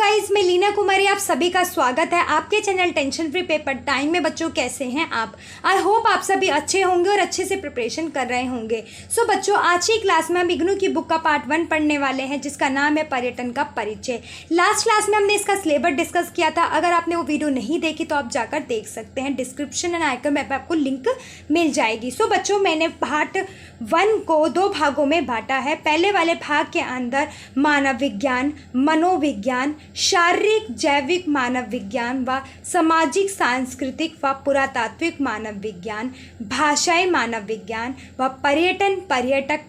Guys, मैं लीना कुमारी, आप सभी का स्वागत है आपके channel tension free paper time में। बच्चों कैसे हैं आप? आई होप आप सभी अच्छे होंगे और अच्छे से प्रिपरेशन कर रहे होंगे। सो बच्चों, आज की क्लास में हम इग्नू की बुक का पार्ट 1 पढ़ने वाले हैं, जिसका नाम है पर्यटन का परिचय। लास्ट क्लास में हमने इसका सिलेबस डिस्कस किया था। अगर आपने वो वीडियो नहीं देखी तो आप जाकर देख सकते हैं, डिस्क्रिप्शन एंड आइकन में आपको लिंक मिल जाएगी। सो बच्चों, मैंने पार्ट 1 को 2 भागों में बांटा है। पहले वाले भाग के अंदर मानव विज्ञान, मनोविज्ञान, शारीरिक जैविक मानव विज्ञान व सामाजिक सांस्कृतिक व पुरातात्विक मानव विज्ञान, भाषाई मानव विज्ञान व पर्यटन,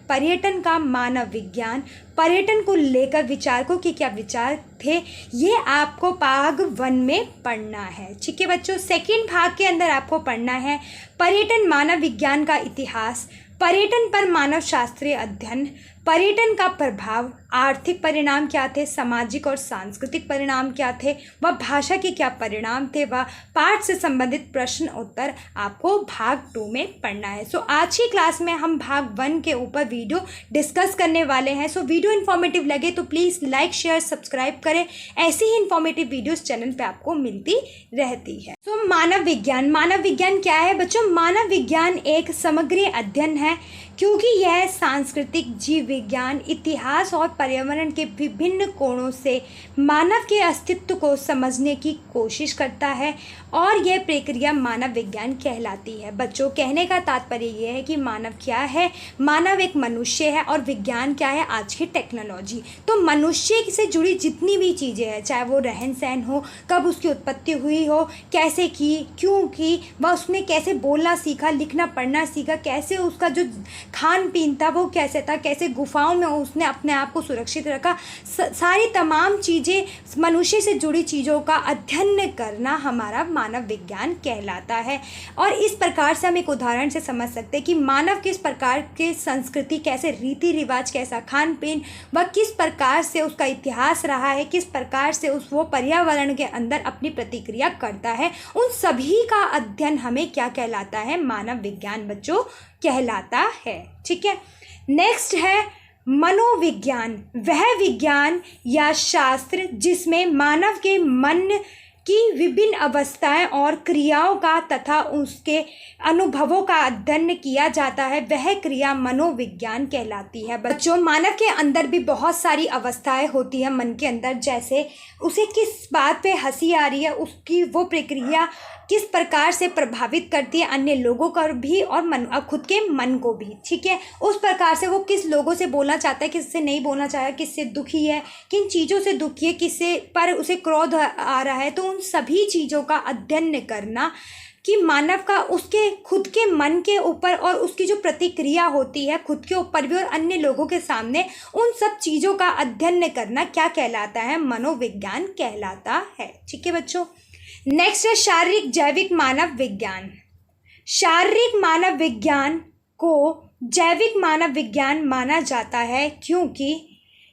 पर्यटन का मानव विज्ञान, पर्यटन को लेकर विचारकों के क्या विचार थे, ये आपको भाग 1 में पढ़ना है। ठीक है बच्चों, सेकंड भाग के अंदर आपको पढ़ना है पर्यटन मानव विज्ञान का इतिहास, पर्यटन पर मानव शास्त्रीय अध्ययन, पर्यटन का प्रभाव, आर्थिक परिणाम क्या थे, सामाजिक और सांस्कृतिक परिणाम क्या थे, व भाषा के क्या परिणाम थे, व पाठ से संबंधित प्रश्न उत्तर आपको भाग 2 में पढ़ना है। सो आज की क्लास में हम भाग 1 के ऊपर वीडियो डिस्कस करने वाले हैं। सो वीडियो इन्फॉर्मेटिव लगे तो प्लीज़ लाइक शेयर सब्सक्राइब करें। ऐसी ही इन्फॉर्मेटिव वीडियोस चैनल पे आपको मिलती रहती है। सो मानव विज्ञान क्या है बच्चों? मानव विज्ञान एक समग्र अध्ययन है, क्योंकि यह सांस्कृतिक, जीव विज्ञान, इतिहास और पर्यावरण के विभिन्न कोणों से मानव के अस्तित्व को समझने की कोशिश करता है, और यह प्रक्रिया मानव विज्ञान कहलाती है। बच्चों, कहने का तात्पर्य यह है कि मानव क्या है? मानव एक मनुष्य है, और विज्ञान क्या है? आज की टेक्नोलॉजी। तो मनुष्य से जुड़ी जितनी भी चीज़ें हैं, चाहे वो रहन सहन हो, कब उसकी उत्पत्ति हुई हो, कैसे की, क्यों की, वह उसने कैसे बोलना सीखा, लिखना पढ़ना सीखा, कैसे उसका जो खान पीन था वो कैसे था, कैसे गुफाओं में उसने अपने आप को सुरक्षित रखा, सारी तमाम चीज़ें, मनुष्य से जुड़ी चीज़ों का अध्ययन करना हमारा मानव विज्ञान कहलाता है। और इस प्रकार से हम एक उदाहरण से समझ सकते हैं कि मानव किस प्रकार के संस्कृति, कैसे रीति रिवाज, कैसा खान पीन व किस प्रकार से उसका इतिहास रहा है, किस प्रकार से वो पर्यावरण के अंदर अपनी प्रतिक्रिया करता है, उन सभी का अध्ययन हमें क्या कहलाता है? मानव विज्ञान बच्चों कहलाता है। ठीक है, नेक्स्ट है मनोविज्ञान। वह विज्ञान या शास्त्र जिसमें मानव के मन की विभिन्न अवस्थाएं और क्रियाओं का तथा उसके अनुभवों का अध्ययन किया जाता है, वह क्रिया मनोविज्ञान कहलाती है। बच्चों, मानव के अंदर भी बहुत सारी अवस्थाएं होती है मन के अंदर, जैसे उसे किस बात पे हंसी आ रही है, उसकी वो प्रक्रिया किस प्रकार से प्रभावित करती है अन्य लोगों को भी और खुद के मन को भी। ठीक है, उस प्रकार से वो किस लोगों से बोलना चाहता है, किससे नहीं बोलना चाहता, किससे दुखी है, किन चीज़ों से दुखी है, किससे पर उसे क्रोध आ रहा है। तो उन सभी चीज़ों का अध्ययन करना कि मानव का उसके खुद के मन के ऊपर और उसकी जो प्रतिक्रिया होती है खुद के ऊपर भी और अन्य लोगों के सामने, उन सब चीज़ों का अध्ययन करना क्या कहलाता है? मनोविज्ञान कहलाता है। ठीक है बच्चों, नेक्स्ट है शारीरिक जैविक मानव विज्ञान। शारीरिक मानव विज्ञान को जैविक मानव विज्ञान माना जाता है, क्योंकि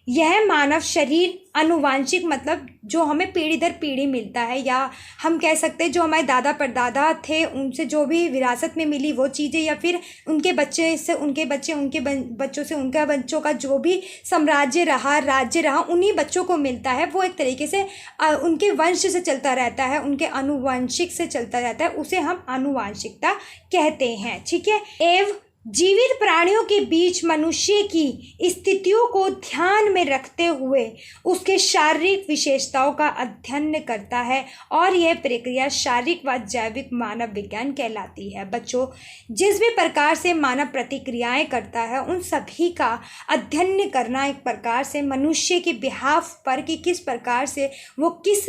यह मानव शरीर आनुवांशिक, मतलब जो हमें पीढ़ी दर पीढ़ी मिलता है, या हम कह सकते हैं जो हमारे दादा परदादा थे उनसे जो भी विरासत में मिली वो चीज़ें, या फिर उनके बच्चे से उनके बच्चे, उनके बच्चों से उनका बच्चों का जो भी साम्राज्य रहा, राज्य रहा, उन्हीं बच्चों को मिलता है। वो एक तरीके से उनके वंश से चलता रहता है, उनके आनुवांशिक से चलता रहता है, उसे हम आनुवांशिकता कहते हैं। ठीक है, एवं जीवित प्राणियों के बीच मनुष्य की स्थितियों को ध्यान में रखते हुए उसके शारीरिक विशेषताओं का अध्ययन करता है, और यह प्रक्रिया शारीरिक व जैविक मानव विज्ञान कहलाती है। बच्चों, जिस भी प्रकार से मानव प्रतिक्रियाएं करता है उन सभी का अध्ययन करना एक प्रकार से मनुष्य के बिहाफ पर कि किस प्रकार से वो किस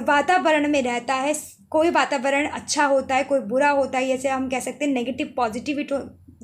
वातावरण में रहता है। कोई वातावरण अच्छा होता है, कोई बुरा होता है, जैसे हम कह सकते हैं नेगेटिव पॉजिटिविटी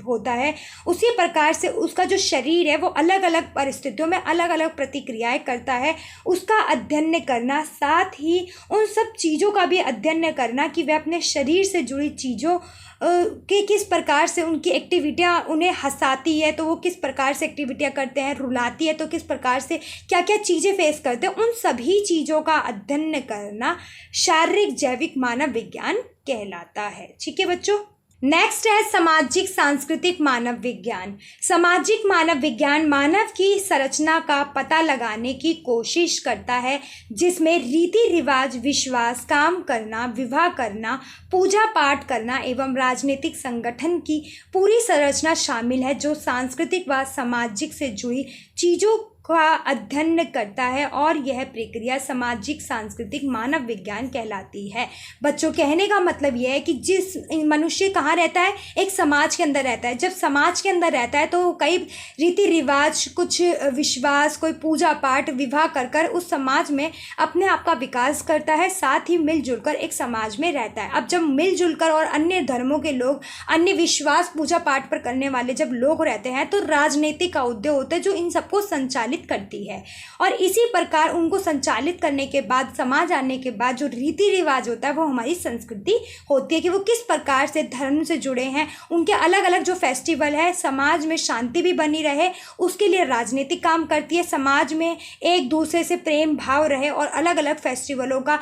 होता है, उसी प्रकार से उसका जो शरीर है वो अलग अलग परिस्थितियों में अलग अलग प्रतिक्रियाएं करता है, उसका अध्ययन करना, साथ ही उन सब चीज़ों का भी अध्ययन करना कि वह अपने शरीर से जुड़ी चीज़ों के किस प्रकार से उनकी एक्टिविटियाँ उन्हें हंसाती है तो वो किस प्रकार से एक्टिविटियाँ करते हैं, रुलाती है तो किस प्रकार से क्या क्या चीज़ें फेस करते हैं, उन सभी चीज़ों का अध्ययन करना शारीरिक जैविक मानव विज्ञान कहलाता है। ठीक है बच्चों, नेक्स्ट है सामाजिक सांस्कृतिक मानव विज्ञान। सामाजिक मानव विज्ञान मानव की संरचना का पता लगाने की कोशिश करता है, जिसमें रीति रिवाज, विश्वास, काम करना, विवाह करना, पूजा पाठ करना एवं राजनीतिक संगठन की पूरी संरचना शामिल है, जो सांस्कृतिक व सामाजिक से जुड़ी चीज़ों का अध्ययन करता है, और यह प्रक्रिया सामाजिक सांस्कृतिक मानव विज्ञान कहलाती है। बच्चों, कहने का मतलब यह है कि जिस मनुष्य कहाँ रहता है, एक समाज के अंदर रहता है। जब समाज के अंदर रहता है तो कई रीति रिवाज, कुछ विश्वास, कोई पूजा पाठ, विवाह कर कर उस समाज में अपने आप का विकास करता है, साथ ही मिलजुल कर एक समाज में रहता है। अब जब मिलजुल कर और अन्य धर्मों के लोग, अन्य विश्वास, पूजा पाठ पर करने वाले जब लोग रहते हैं, तो राजनीतिक औहदे होते हैं जो इन सबको संचालित करती है, और इसी प्रकार उनको संचालित करने के बाद, समाज आने के बाद जो रीति रिवाज होता है वो हमारी संस्कृति होती है, कि वो किस प्रकार से धर्म से जुड़े हैं, उनके अलग अलग जो फेस्टिवल है, समाज में शांति भी बनी रहे उसके लिए राजनीतिक काम करती है, समाज में एक दूसरे से प्रेम भाव रहे और अलग अलग फेस्टिवलों का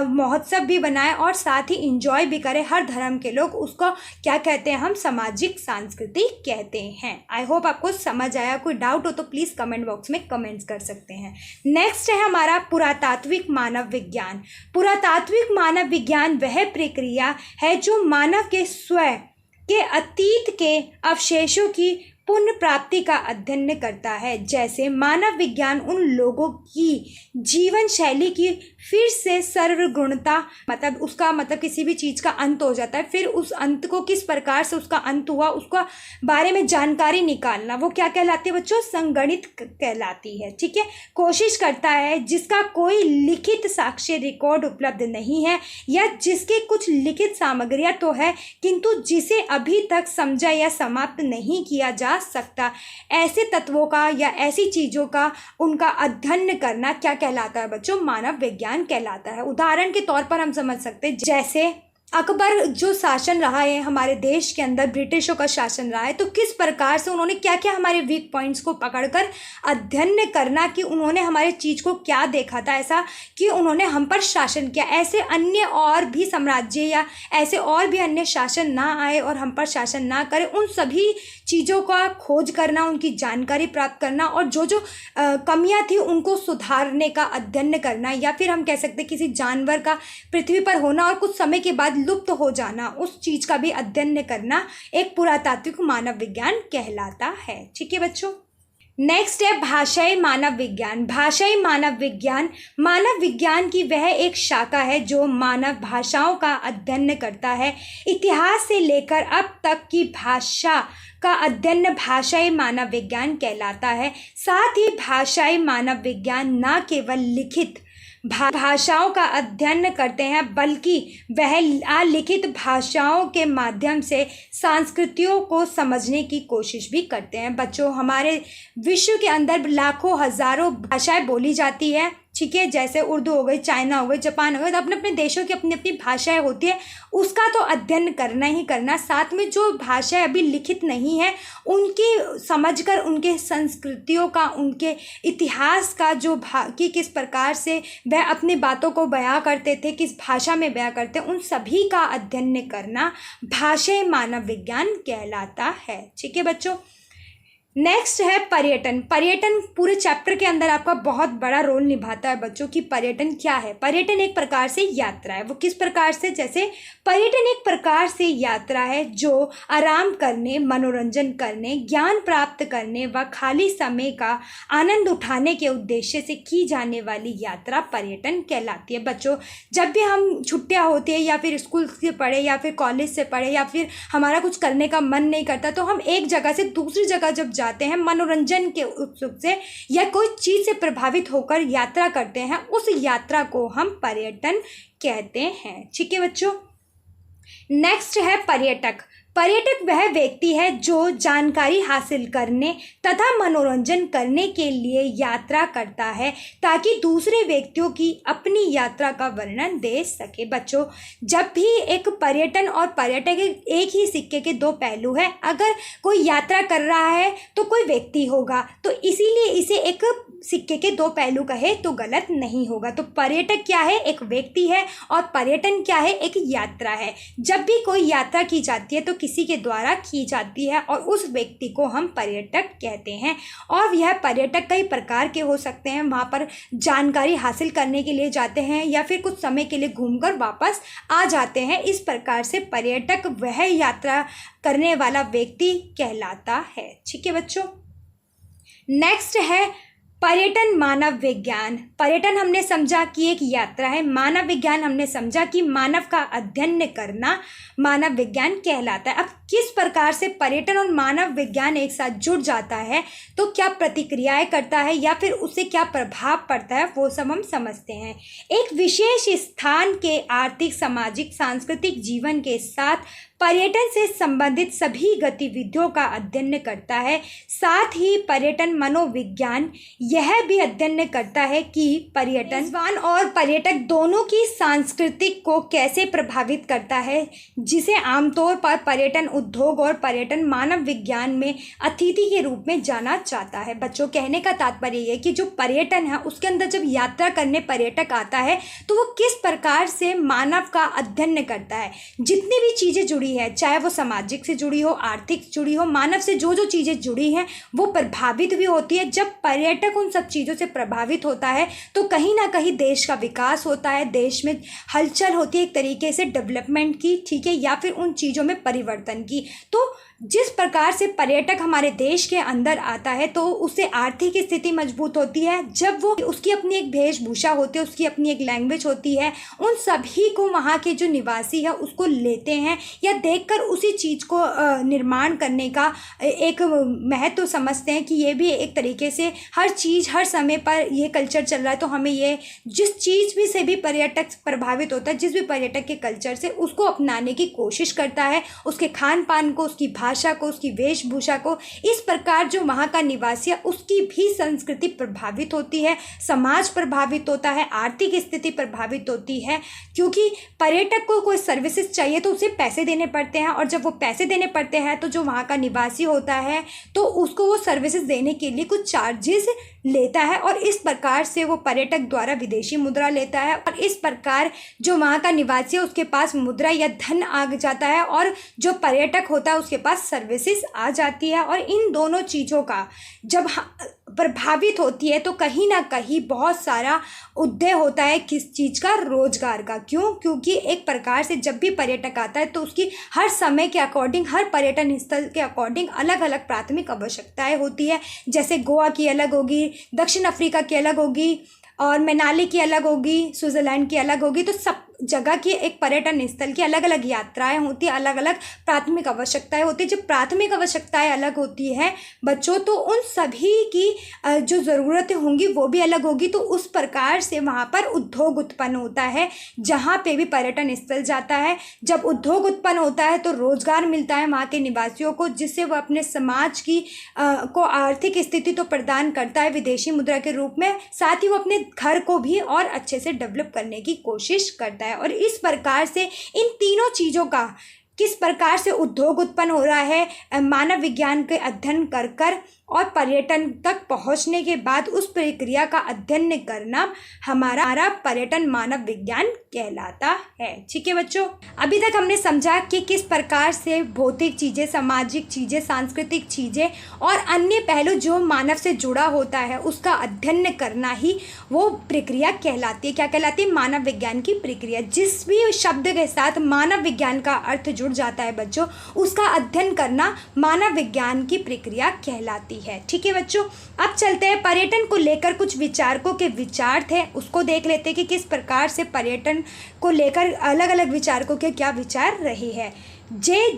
महोत्सव भी बनाए और साथ ही इंजॉय भी करें हर धर्म के लोग। उसको क्या कहते हैं हम? सामाजिक संस्कृति कहते हैं। आई होप आपको समझ आया। कोई डाउट हो तो प्लीज़ कमेंट बॉक्स में कमेंट्स कर सकते हैं। नेक्स्ट है हमारा पुरातात्विक मानव विज्ञान। पुरातात्विक मानव विज्ञान वह प्रक्रिया है जो मानव के स्वयं के अतीत के अवशेषों की पुनर्प्राप्ति का अध्ययन करता है। जैसे मानव विज्ञान उन लोगों की जीवन शैली की फिर से सर्वगुणता, मतलब उसका मतलब किसी भी चीज़ का अंत हो जाता है, फिर उस अंत को किस प्रकार से उसका अंत हुआ उसका बारे में जानकारी निकालना, वो क्या कहलाती है बच्चों? संगणित कहलाती है। ठीक है, कोशिश करता है जिसका कोई लिखित साक्ष्य रिकॉर्ड उपलब्ध नहीं है, या जिसके कुछ लिखित सामग्रियाँ तो है किंतु जिसे अभी तक समझा या समाप्त नहीं किया जा सकता। ऐसे तत्वों का या ऐसी चीज़ों का उनका अध्ययन करना क्या कहलाता है बच्चों? मानव विज्ञान कहलाता है। उदाहरण के तौर पर हम समझ सकते हैं, जैसे अकबर जो शासन रहा है हमारे देश के अंदर, ब्रिटिशों का शासन रहा है, तो किस प्रकार से उन्होंने क्या क्या हमारे वीक पॉइंट्स को पकड़कर अध्ययन करना कि उन्होंने हमारे चीज़ को क्या देखा था ऐसा कि उन्होंने हम पर शासन किया। ऐसे अन्य और भी साम्राज्य या ऐसे और भी अन्य शासन ना आए और हम पर शासन ना करे, उन सभी चीज़ों का खोज करना, उनकी जानकारी प्राप्त करना और जो जो कमियां थी उनको सुधारने का अध्ययन करना, या फिर हम कह सकते हैं किसी जानवर का पृथ्वी पर होना और कुछ समय के बाद लुप्त हो जाना, उस चीज़ का भी अध्ययन करना एक पुरातात्विक मानव विज्ञान कहलाता है। ठीक है बच्चों। नेक्स्ट है भाषाई मानव विज्ञान। भाषाई मानव विज्ञान की वह एक शाखा है जो मानव भाषाओं का अध्ययन करता है। इतिहास से लेकर अब तक की भाषा का अध्ययन भाषाई मानव विज्ञान कहलाता है। साथ ही भाषाई मानव विज्ञान न केवल लिखित भाषाओं का अध्ययन करते हैं बल्कि वह अलिखित भाषाओं के माध्यम से संस्कृतियों को समझने की कोशिश भी करते हैं। बच्चों, हमारे विश्व के अंदर लाखों हजारों भाषाएं बोली जाती है। ठीक है, जैसे उर्दू हो गई, चाइना हो गई, जापान हो गई, तो अपने अपने देशों की अपनी अपनी भाषाएं होती है, उसका तो अध्ययन करना ही करना। साथ में जो भाषाएं अभी लिखित नहीं है उनकी समझकर उनके संस्कृतियों का, उनके इतिहास का जो कि किस प्रकार से वह अपनी बातों को बयां करते थे, किस भाषा में बयां करते, उन सभी का अध्ययन करना भाषाई मानव विज्ञान कहलाता है। ठीक है बच्चों। नेक्स्ट है पर्यटन। पर्यटन पूरे चैप्टर के अंदर आपका बहुत बड़ा रोल निभाता है बच्चों। कि पर्यटन क्या है? पर्यटन एक प्रकार से यात्रा है। वो किस प्रकार से? जैसे पर्यटन एक प्रकार से यात्रा है जो आराम करने, मनोरंजन करने, ज्ञान प्राप्त करने व खाली समय का आनंद उठाने के उद्देश्य से की जाने वाली यात्रा पर्यटन कहलाती है। बच्चों, जब भी हम छुट्टियाँ होती है या फिर स्कूल से पढ़े या फिर कॉलेज से पढ़े या फिर हमारा कुछ करने का मन नहीं करता, तो हम एक जगह से दूसरी जगह जब जाते हैं मनोरंजन के उत्सुक से या कोई चीज़ से प्रभावित होकर यात्रा करते हैं, उस यात्रा को हम पर्यटन कहते हैं। ठीक है बच्चों। नेक्स्ट है पर्यटक। पर्यटक वह व्यक्ति है जो जानकारी हासिल करने तथा मनोरंजन करने के लिए यात्रा करता है ताकि दूसरे व्यक्तियों की अपनी यात्रा का वर्णन दे सके। बच्चों, जब भी एक पर्यटन और पर्यटक एक ही सिक्के के दो पहलू हैं। अगर कोई यात्रा कर रहा है तो कोई व्यक्ति होगा, तो इसीलिए इसे एक सिक्के के दो पहलू कहे तो गलत नहीं होगा। तो पर्यटक क्या है? एक व्यक्ति है, और पर्यटन क्या है? एक यात्रा है। जब भी कोई यात्रा की जाती है तो किसी के द्वारा की जाती है और उस व्यक्ति को हम पर्यटक कहते हैं। और यह पर्यटक कई प्रकार के हो सकते हैं, वहाँ पर जानकारी हासिल करने के लिए जाते हैं या फिर कुछ समय के लिए घूमकर वापस आ जाते हैं। इस प्रकार से पर्यटक वह यात्रा करने वाला व्यक्ति कहलाता है। ठीक है बच्चों, नेक्स्ट है पर्यटन मानव विज्ञान। पर्यटन हमने समझा कि एक यात्रा है, मानव विज्ञान हमने समझा कि मानव का अध्ययन करना मानव विज्ञान कहलाता है। अब किस प्रकार से पर्यटन और मानव विज्ञान एक साथ जुड़ जाता है, तो क्या प्रतिक्रियाएं करता है या फिर उससे क्या प्रभाव पड़ता है, वो सब हम समझते हैं। एक विशेष स्थान के आर्थिक, सामाजिक, सांस्कृतिक जीवन के साथ पर्यटन से संबंधित सभी गतिविधियों का अध्ययन करता है। साथ ही पर्यटन मनोविज्ञान यह भी अध्ययन करता है कि पर्यटन और पर्यटक दोनों की सांस्कृतिक को कैसे प्रभावित करता है, जिसे आमतौर पर पर्यटन उद्योग और पर्यटन मानव विज्ञान में अतिथि के रूप में जाना जाता है। बच्चों, कहने का तात्पर्य ये है कि जो पर्यटन है उसके अंदर जब यात्रा करने पर्यटक आता है तो वो किस प्रकार से मानव का अध्ययन करता है। जितनी भी चीज़ें जुड़ी है, चाहे वो सामाजिक से जुड़ी हो, आर्थिक जुड़ी हो, मानव से जो जो चीज़ें जुड़ी हैं वो प्रभावित भी होती है। जब पर्यटक उन सब चीज़ों से प्रभावित होता है तो कहीं ना कहीं देश का विकास होता है, देश में हलचल होती है एक तरीके से डेवलपमेंट की, ठीक है, या फिर उन चीज़ों में परिवर्तन की। तो जिस प्रकार से पर्यटक हमारे देश के अंदर आता है तो उससे आर्थिक स्थिति मजबूत होती है। जब वो उसकी अपनी एक वेशभूषा होती है, उसकी अपनी एक लैंग्वेज होती है, उन सभी को वहाँ के जो निवासी है उसको लेते हैं या देखकर उसी चीज़ को निर्माण करने का एक महत्व समझते हैं कि ये भी एक तरीके से हर चीज़ हर समय पर ये कल्चर चल रहा है, तो हमें ये जिस चीज़ भी से भी पर्यटक प्रभावित होता है, जिस भी पर्यटक के कल्चर से, उसको अपनाने की कोशिश करता है, उसके खान पान को, उसकी भाषा को, उसकी वेशभूषा को। इस प्रकार जो वहाँ का निवासी है उसकी भी संस्कृति प्रभावित होती है, समाज प्रभावित होता है, आर्थिक स्थिति प्रभावित होती है, क्योंकि पर्यटक को कोई सर्विसेज चाहिए तो उसे पैसे देने पड़ते हैं, और जब वो पैसे देने पड़ते हैं तो जो वहाँ का निवासी होता है तो उसको वो सर्विसेज देने के लिए कुछ चार्जेस लेता है, और इस प्रकार से वो पर्यटक द्वारा विदेशी मुद्रा लेता है, और इस प्रकार जो वहाँ का निवासी है उसके पास मुद्रा या धन आ जाता है, और जो पर्यटक होता है उसके पास सर्विसेज आ जाती है। और इन दोनों चीज़ों का जब प्रभावित होती है तो कहीं ना कहीं बहुत सारा उदय होता है किस चीज़ का? रोजगार का। क्यों? क्योंकि एक प्रकार से जब भी पर्यटक आता है तो उसकी हर समय के अकॉर्डिंग, हर पर्यटन स्थल के अकॉर्डिंग अलग अलग प्राथमिक आवश्यकताएं होती है। जैसे गोवा की अलग होगी, दक्षिण अफ्रीका की अलग होगी, और मनाली की अलग होगी, स्विट्ज़रलैंड की अलग होगी। तो सब जगह की एक पर्यटन स्थल की अलग अलग यात्राएं होती है, अलग अलग प्राथमिक आवश्यकताएं होती है। जब प्राथमिक आवश्यकताएं अलग होती हैं बच्चों, तो उन सभी की जो ज़रूरतें होंगी वो भी अलग होगी। तो उस प्रकार से वहाँ पर उद्योग उत्पन्न होता है जहाँ पे भी पर्यटन स्थल जाता है। जब उद्योग उत्पन्न होता है तो रोज़गार मिलता है वहाँ के निवासियों को, जिससे वो अपने समाज की को आर्थिक स्थिति तो प्रदान करता है विदेशी मुद्रा के रूप में, साथ ही वो अपने घर को भी और अच्छे से डेवलप करने की कोशिश करता है। और इस प्रकार से इन तीनों चीज़ों का किस प्रकार से उद्योग उत्पन्न हो रहा है मानव विज्ञान के अध्ययन कर कर और पर्यटन तक पहुंचने के बाद उस प्रक्रिया का अध्ययन करना हमारा पर्यटन मानव विज्ञान कहलाता है। ठीक है बच्चों, अभी तक हमने समझा कि किस प्रकार से भौतिक चीज़ें, सामाजिक चीज़ें, सांस्कृतिक चीज़ें और अन्य पहलू जो मानव से जुड़ा होता है उसका अध्ययन करना ही वो प्रक्रिया कहलाती है। क्या कहलाती है? मानव विज्ञान की प्रक्रिया। जिस भी शब्द के साथ मानव विज्ञान का अर्थ जुड़ जाता है बच्चों, उसका अध्ययन करना मानव विज्ञान की प्रक्रिया कहलाती है। ठीक है बच्चों, अब चलते हैं पर्यटन को लेकर कुछ विचारकों के विचार थे, उसको देख लेते हैं कि किस प्रकार से पर्यटन को लेकर अलग अलग विचारकों के क्या विचार रहे हैं। जे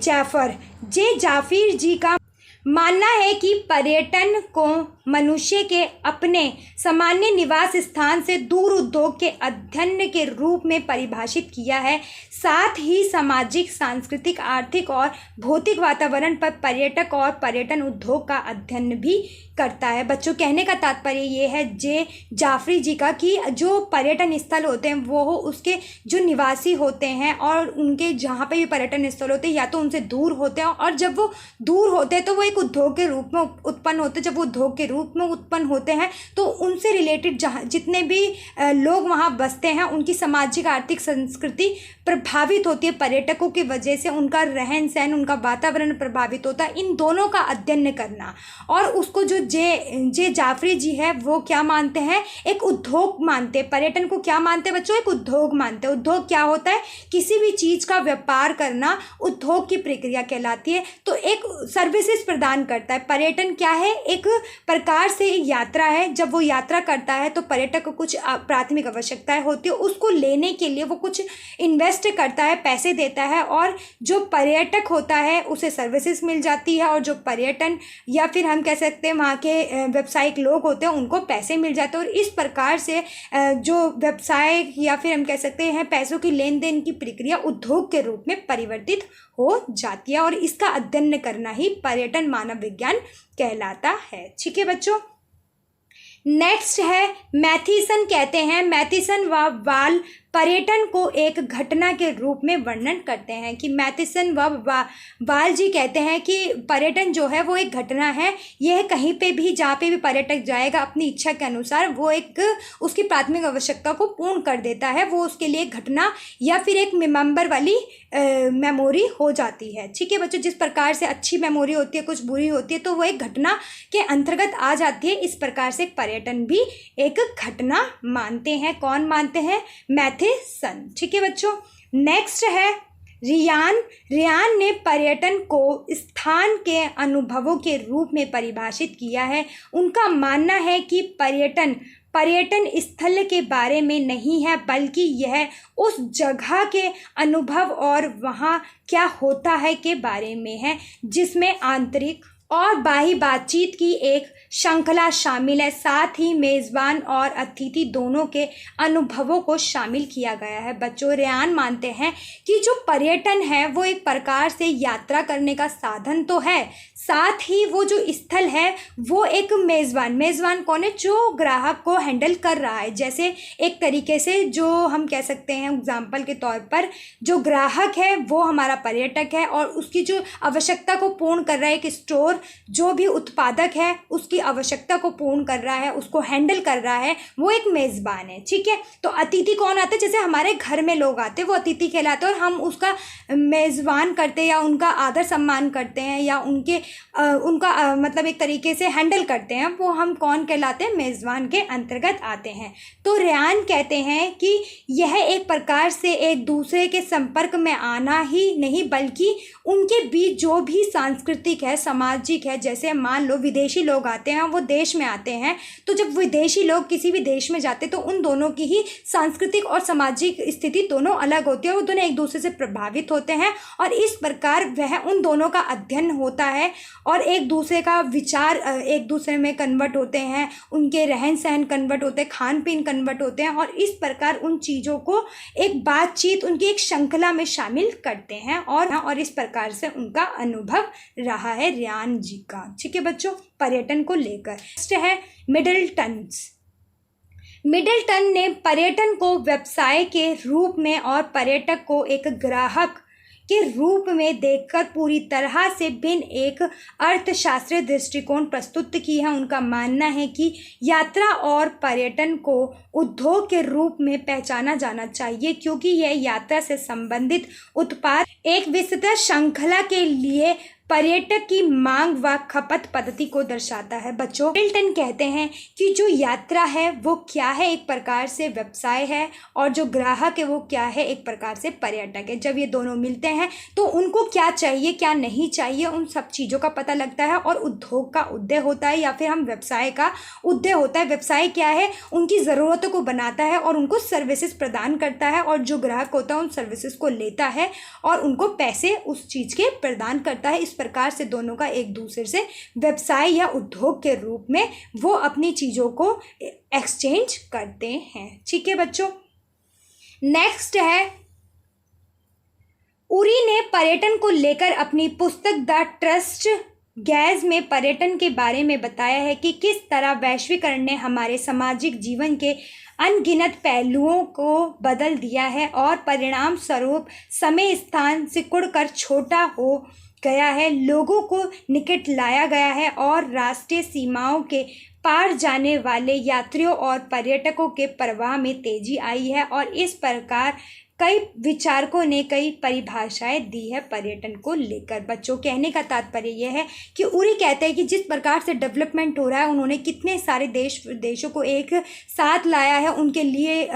जाफिर जी का मानना है कि पर्यटन को मनुष्य के अपने सामान्य निवास स्थान से दूर उद्योग के अध्ययन के रूप में परिभाषित किया है। साथ ही सामाजिक, सांस्कृतिक, आर्थिक और भौतिक वातावरण पर पर्यटक और पर्यटन उद्योग का अध्ययन भी करता है। बच्चों, कहने का तात्पर्य ये है जे जाफरी जी का कि जो पर्यटन स्थल होते हैं वो उसके जो निवासी होते हैं और उनके जहाँ पे भी पर्यटन स्थल होते हैं या तो उनसे दूर होते हैं, और जब वो दूर होते हैं तो वो एक उद्योग के रूप में उत्पन्न होते हैं। जब वो उद्योग के रूप में उत्पन्न होते हैं तो उनसे रिलेटेड जहाँ जितने भी लोग वहाँ बसते हैं उनकी सामाजिक आर्थिक संस्कृति प्रभावित होती है पर्यटकों की वजह से। उनका रहन सहन, उनका वातावरण प्रभावित होता है। इन दोनों का अध्ययन करना, और उसको जो जे जाफरी जी है वो क्या मानते हैं, एक उद्योग मानते हैं। पर्यटन को क्या मानते हैं बच्चों, एक उद्योग मानते हैं। उद्योग क्या होता है, किसी भी चीज़ का व्यापार करना उद्योग की प्रक्रिया कहलाती है। तो एक सर्विसेज प्रदान करता है। पर्यटन क्या है, एक प्रकार से यात्रा है। जब वो यात्रा करता है तो पर्यटक को कुछ प्राथमिक आवश्यकताएं होती है, उसको लेने के लिए वो कुछ इन्वेस्ट करता है, पैसे देता है, और जो पर्यटक होता है उसे सर्विसेज मिल जाती है, और जो पर्यटन या फिर हम कह सकते हैं वहाँ के व्यावसायिक लोग होते हैं उनको पैसे मिल जाते हैं। और इस प्रकार से जो व्यवसाय या फिर हम कह सकते हैं पैसों की लेन देन की प्रक्रिया उद्योग के रूप में परिवर्तित हो जाती है, और इसका अध्ययन करना ही पर्यटन मानव विज्ञान कहलाता है। ठीक है बच्चों, नेक्स्ट है मैथीसन। कहते हैं मैथीसन व वाल पर्यटन को एक घटना के रूप में वर्णन करते हैं कि मैथीसन व वाल जी कहते हैं कि पर्यटन जो है वो एक घटना है। यह कहीं पे भी जहाँ पे भी पर्यटक जाएगा अपनी इच्छा के अनुसार वो एक उसकी प्राथमिक आवश्यकता को पूर्ण कर देता है। वो उसके लिए एक घटना या फिर एक रिमेंबर वाली मेमोरी हो जाती है। ठीक है बच्चों, जिस प्रकार से अच्छी मेमोरी होती है, कुछ बुरी होती है, तो वो एक घटना के अंतर्गत आ जाती है। इस प्रकार से पर्यटन भी एक घटना मानते हैं। कौन मानते हैं, मैथीसन। ठीक है बच्चों, नेक्स्ट है रियान ने पर्यटन को स्थान के अनुभवों के रूप में परिभाषित किया है। उनका मानना है कि पर्यटन स्थल के बारे में नहीं है, बल्कि यह उस जगह के अनुभव और वहाँ क्या होता है के बारे में है, जिसमें आंतरिक और बाह्य बातचीत की एक श्रृंखला शामिल है। साथ ही मेज़बान और अतिथि दोनों के अनुभवों को शामिल किया गया है। बच्चों, रेयान मानते हैं कि जो पर्यटन है वो एक प्रकार से यात्रा करने का साधन तो है, साथ ही वो जो स्थल है वो एक मेज़बान कौन है, जो ग्राहक को हैंडल कर रहा है। जैसे एक तरीके से जो हम कह सकते हैं एग्जाम्पल के तौर पर, जो ग्राहक है वो हमारा पर्यटक है, और उसकी जो आवश्यकता को पूर्ण कर रहा है एक स्टोर, जो भी उत्पादक है उसकी आवश्यकता को पूर्ण कर रहा है, उसको हैंडल कर रहा है, वो एक मेज़बान है। ठीक है, तो अतिथि कौन आते हैं, जैसे हमारे घर में लोग आते हैं वो अतिथि कहलाते हैं, और हम उसका मेज़बान करते हैं या उनका आदर सम्मान करते हैं या उनका मतलब एक तरीके से हैंडल करते हैं, वो हम कौन कहलाते हैं, मेज़बान के अंतर्गत आते हैं। तो रेयान कहते हैं कि यह एक प्रकार से एक दूसरे के संपर्क में आना ही नहीं, बल्कि उनके बीच जो भी सांस्कृतिक है, सामाजिक है, जैसे मान लो विदेशी लोग आते हैं, वो देश में आते हैं, तो जब विदेशी लोग किसी भी देश में जाते हैं तो उन दोनों की ही सांस्कृतिक और सामाजिक स्थिति दोनों अलग होती है, वो दोनों एक दूसरे से प्रभावित होते हैं, और इस प्रकार वह उन दोनों का अध्ययन होता है और एक दूसरे का विचार एक दूसरे में कन्वर्ट होते हैं, उनके रहन सहन कन्वर्ट होते हैं, खान पीन कन्वर्ट होते हैं, और इस प्रकार उन चीज़ों को एक बातचीत उनकी एक श्रृंखला में शामिल करते हैं, और इस प्रकार से उनका अनुभव रहा है रेयान जी का। ठीक है बच्चों, पर्यटन को लेकर। नेक्स्ट है मिडलटन ने पर्यटन को व्यवसाय के रूप में और पर्यटक को एक ग्राहक के रूप में देखकर पूरी तरह से भिन्न एक अर्थशास्त्रीय दृष्टिकोण प्रस्तुत की है। उनका मानना है कि यात्रा और पर्यटन को उद्योग के रूप में पहचाना जाना चाहिए, क्योंकि यह यात्रा से संबंधित उत्पाद एक विस्तृत श्रृंखला के लिए पर्यटक की मांग व खपत पद्धति को दर्शाता है। बच्चों, मिडलटन कहते हैं कि जो यात्रा है वो क्या है, एक प्रकार से व्यवसाय है, और जो ग्राहक है वो क्या है, एक प्रकार से पर्यटक है। जब ये दोनों मिलते हैं तो उनको क्या चाहिए क्या नहीं चाहिए उन सब चीज़ों का पता लगता है, और उद्योग का उदय होता है या फिर हम व्यवसाय का उदय होता है। व्यवसाय क्या है, उनकी ज़रूरतों को बनाता है और उनको सर्विसेज प्रदान करता है, और जो ग्राहक होता है उन सर्विसेज को लेता है और उनको पैसे उस चीज़ के प्रदान करता है। इस प्रकार से दोनों का एक दूसरे से व्यवसाय या उद्योग के रूप में वो अपनी चीज़ों को एक्सचेंज करते हैं। ठीक है बच्चों, नेक्स्ट है उरी ने पर्यटन को लेकर अपनी पुस्तक द ट्रस्ट गैज़ में पर्यटन के बारे में बताया है कि किस तरह वैश्वीकरण ने हमारे सामाजिक जीवन के अनगिनत पहलुओं को बदल दिया है और परिणाम स्वरूप समय स्थान सिकुड़कर छोटा हो गया है, लोगों को निकट लाया गया है और राष्ट्रीय सीमाओं के पार जाने वाले यात्रियों और पर्यटकों के प्रवाह में तेजी आई है। और इस प्रकार कई विचारकों ने कई परिभाषाएं दी है पर्यटन को लेकर। बच्चों, कहने का तात्पर्य यह है कि उरी कहते हैं कि जिस प्रकार से डेवलपमेंट हो रहा है, उन्होंने कितने सारे देशों को एक साथ लाया है, उनके लिए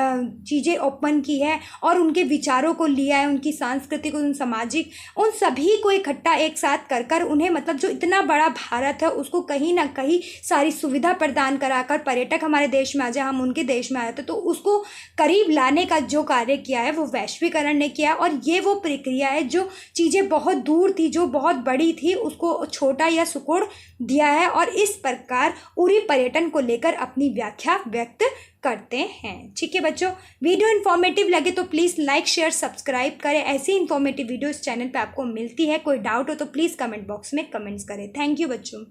चीज़ें ओपन की है और उनके विचारों को लिया है, उनकी सांस्कृतिक, उन सामाजिक, उन सभी को इकट्ठा एक साथ कर कर उन्हें, मतलब जो इतना बड़ा भारत है उसको कहीं ना कहीं सारी सुविधा प्रदान कराकर पर्यटक हमारे देश में आ जाए, हम उनके देश में आ जाते, तो उसको करीब लाने का जो कार्य किया है वो वैश्वीकरण ने किया। और ये वो प्रक्रिया है जो चीज़ें बहुत दूर थी, जो बहुत बड़ी थी, उसको छोटा या सिकुड़ दिया है। और इस प्रकार उरी पर्यटन को लेकर अपनी व्याख्या व्यक्त करते हैं। ठीक है बच्चों, वीडियो इन्फॉर्मेटिव लगे तो प्लीज़ लाइक शेयर सब्सक्राइब करें। ऐसी इन्फॉर्मेटिव वीडियो इस चैनल पे आपको मिलती है। कोई डाउट हो तो प्लीज़ कमेंट बॉक्स में कमेंट्स करें। थैंक यू बच्चों।